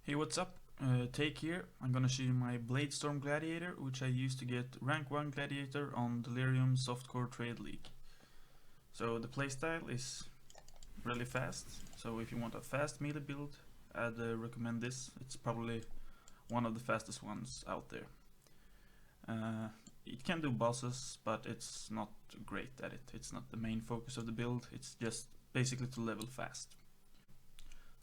Hey, what's up? Take here. I'm gonna show you my Bladestorm Gladiator, which I used to get rank 1 Gladiator on Delirium Softcore Trade League. So the playstyle is really fast, so if you want a fast melee build, I'd recommend this. It's probably one of the fastest ones out there. It can do bosses, but it's not great at it. It's not the main focus of the build, it's just basically to level fast.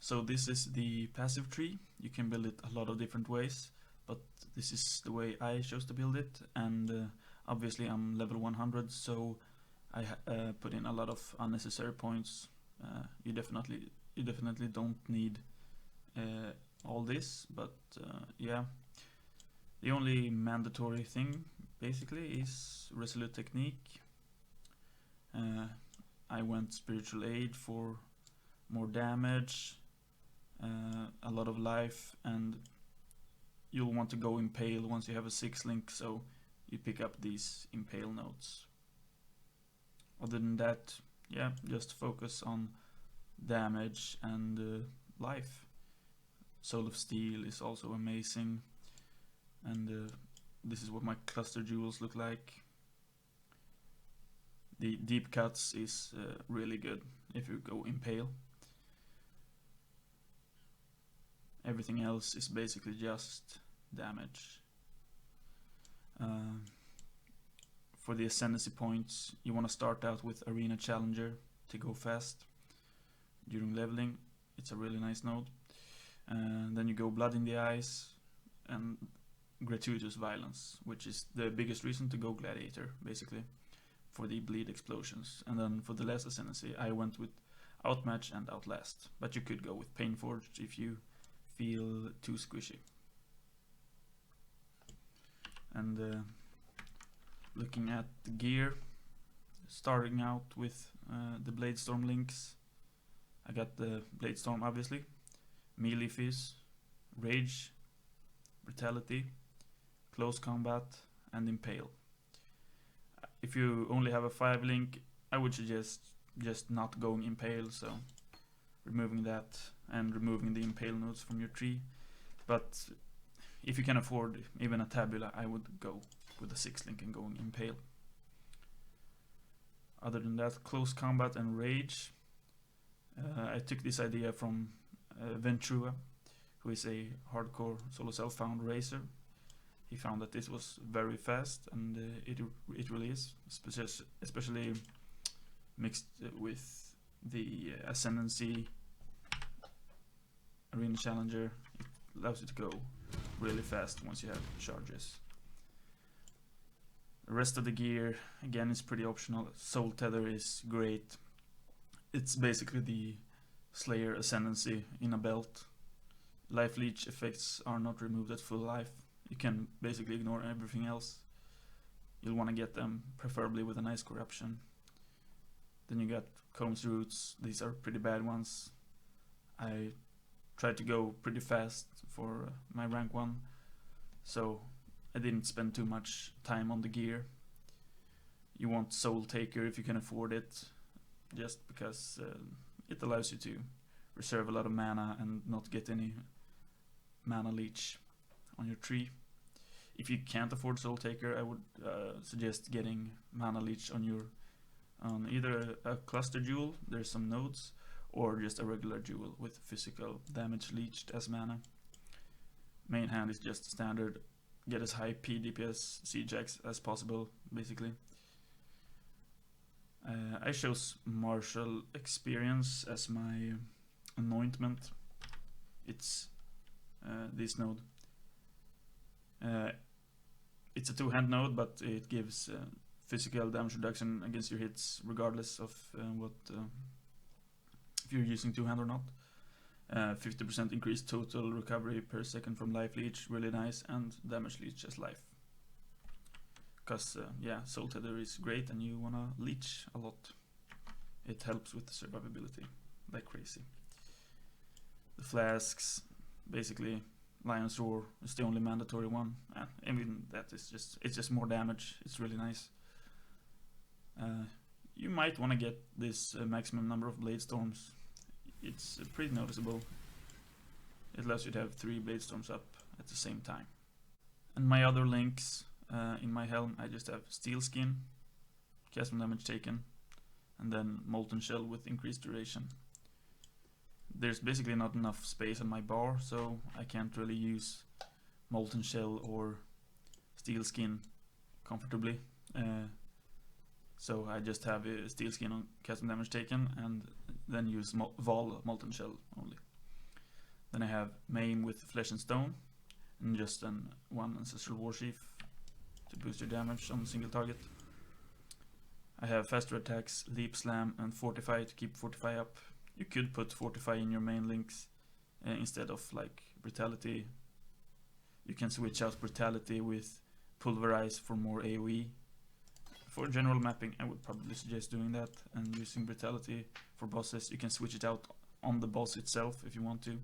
So this is the passive tree. You can build it a lot of different ways, but this is the way I chose to build it, and obviously I'm level 100, so I put in a lot of unnecessary points. You definitely don't need all this, but yeah. The only mandatory thing basically is Resolute Technique. I went Spiritual Aid for more damage, a lot of life, and you'll want to go Impale once you have a 6 link, so you pick up these Impale nodes. Other than that, yeah, just focus on damage and life. Soul of Steel is also amazing, and this is what my cluster jewels look like. The deep cuts is really good if you go Impale. Everything else is basically just damage. For the ascendancy points, you want to start out with Arena Challenger to go fast during leveling. It's a really nice node. Then you go Blood in the Eyes and Gratuitous Violence, which is the biggest reason to go Gladiator, basically, for the bleed explosions. And then for the last ascendancy, I went with Outmatch and Outlast, but you could go with Painforged if you feel too squishy. And looking at the gear, starting out with the Bladestorm links, I got the Bladestorm obviously, Melee Fizz, Rage, Brutality, Close Combat, and Impale. If you only have a 5 link, I would suggest just not going Impale, so removing that and removing the Impale nodes from your tree. But if you can afford even a Tabula, I would go with a 6 link and going Impale. Other than that, Close Combat and Rage, I took this idea from Ventrua, who is a hardcore solo self-found racer. He found that this was very fast, and it really is, especially mixed with the Ascendancy Arena Challenger. It allows you to go really fast once you have charges. The rest of the gear, again, is pretty optional. Soul Tether is great. It's basically the Slayer Ascendancy in a belt. Life Leech effects are not removed at full life. You can basically ignore everything else. You'll want to get them preferably with a nice corruption. Then you got Combs Roots. These are pretty bad ones. I tried to go pretty fast for my rank 1, so I didn't spend too much time on the gear. You want Soul Taker if you can afford it, just because it allows you to reserve a lot of mana and not get any mana leech on your tree. If you can't afford Soul Taker, I would suggest getting mana leech on either a cluster jewel, there's some nodes, or just a regular jewel with physical damage leached as mana. Main hand is just standard, get as high P DPS siege as possible, basically. I chose Martial Experience as my anointment. It's this node. It's a 2-hand node, but it gives physical damage reduction against your hits regardless of if you're using 2-hand or not. 50% increased total recovery per second from life leech, really nice, and damage leech as life. Because yeah, Soul Tether is great and you wanna leech a lot. It helps with the survivability like crazy. The flasks, basically Lion's Roar is the only mandatory one. I mean, it's just more damage. It's really nice. You might want to get this maximum number of Bladestorms. It's pretty noticeable. it allows you to have 3 Bladestorms up at the same time. And my other links, in my helm, I just have Steel Skin, cast when damage taken, and then Molten Shell with increased duration. There's basically not enough space on my bar, so I can't really use Molten Shell or Steel Skin comfortably. So I just have a Steel Skin on cast when damage taken, and then use Vol Molten Shell only. Then I have Maim with Flesh and Stone, and just one Ancestral Warsheaf to boost your damage on a single target. I have faster attacks, Leap Slam, and Fortify to keep Fortify up. You could put Fortify in your main links instead of like Brutality. You can switch out Brutality with Pulverize for more AoE. For general mapping, I would probably suggest doing that and using Brutality for bosses. You can switch it out on the boss itself if you want to,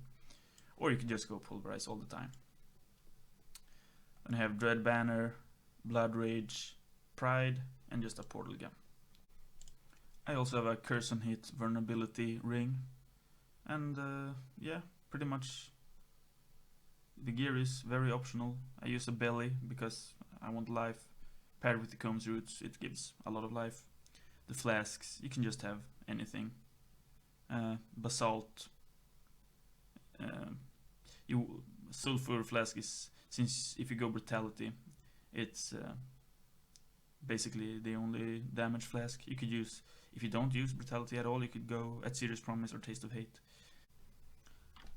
or you can just go Pulverize all the time. Then I have Dread Banner, Blood Rage, Pride, and just a Portal Gun. I also have a Curse on Hit Vulnerability Ring, and yeah, pretty much the gear is very optional. I use a belly because I want life. Paired with the Combs Roots, it gives a lot of life. The flasks, you can just have anything. Basalt, Sulfur Flask is, since if you go Brutality, it's basically the only damage flask you could use. If you don't use Brutality at all, you could go at Serious Promise or Taste of Hate.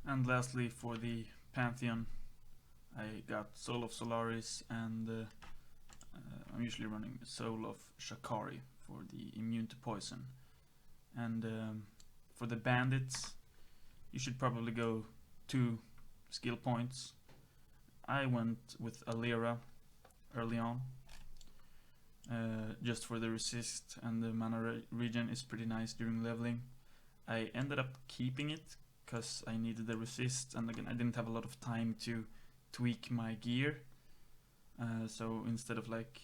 And lastly, for the Pantheon, I got Soul of Solaris, and I'm usually running Soul of Shakari for the immune to poison. And for the bandits, you should probably go 2 skill points. I went with Alera early on, just for the resist, and the mana regen is pretty nice during leveling. I ended up keeping it because I needed the resist, and again I didn't have a lot of time to tweak my gear. So instead of like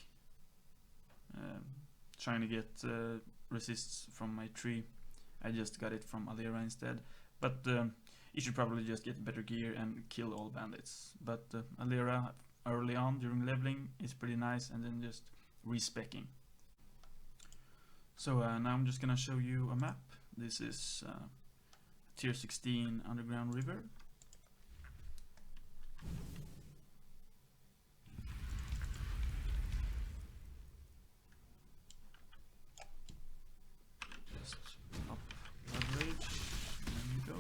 trying to get resists from my tree, I just got it from Alera instead. But you should probably just get better gear and kill all bandits. But Alera early on during leveling is pretty nice, and then just respecking. So now I'm just gonna show you a map. This is tier 16 Underground River. Just up Blood Rage, and then you go.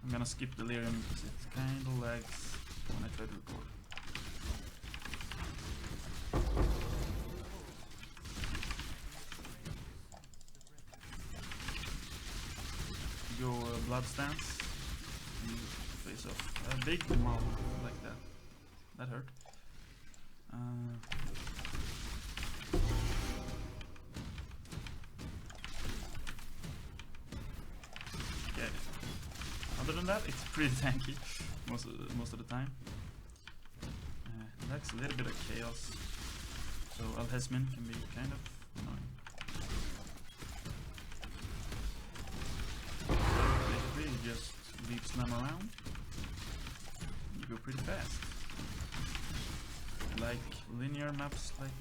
I'm gonna skip Delirium because it kinda lags when I try to record. You go Blood Stance, you face off a big mob like that. That hurt. Okay. Other than that, it's pretty tanky most of the time. That's a little bit of chaos, so Alhesmin can be kind of annoying. Basically, you just leap slam around, and you go pretty fast. I like linear maps like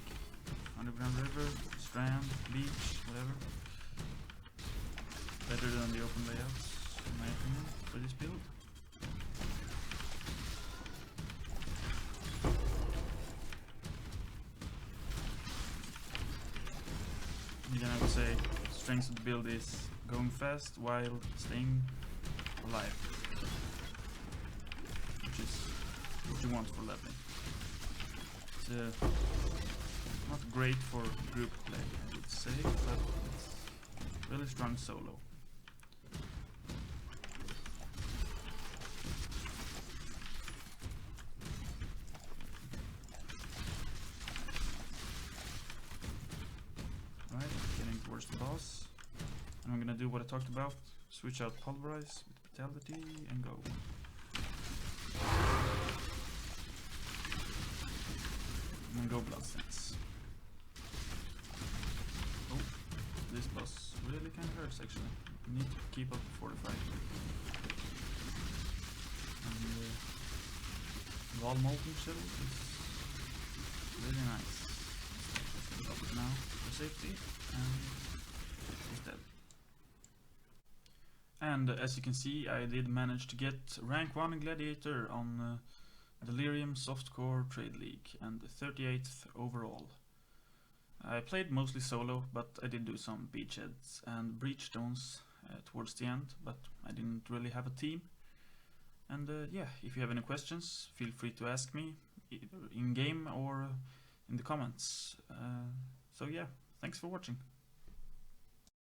Underground River, Strand, Beach, whatever. Better than the open layouts, in my opinion, for this build. Again, I would say strength of the build is going fast while staying alive, which is what you want for leveling. It's not great for group play, I would say, but it's really strong solo. Towards the boss, and I'm gonna do what I talked about, switch out Pulverize with Brutality and go. And then go Blood Stance. Oh, this boss really kinda hurts actually. You need to keep up the Fortify. Wall Molten Shell is really nice. Let's drop it now for safety, and he's dead. And as you can see, I did manage to get rank 1 in Gladiator on Delirium Softcore Trade League, and 38th overall. I played mostly solo, but I did do some beachheads and breachstones towards the end, but I didn't really have a team. And yeah, if you have any questions, feel free to ask me, either in game or in the comments. So yeah, thanks for watching.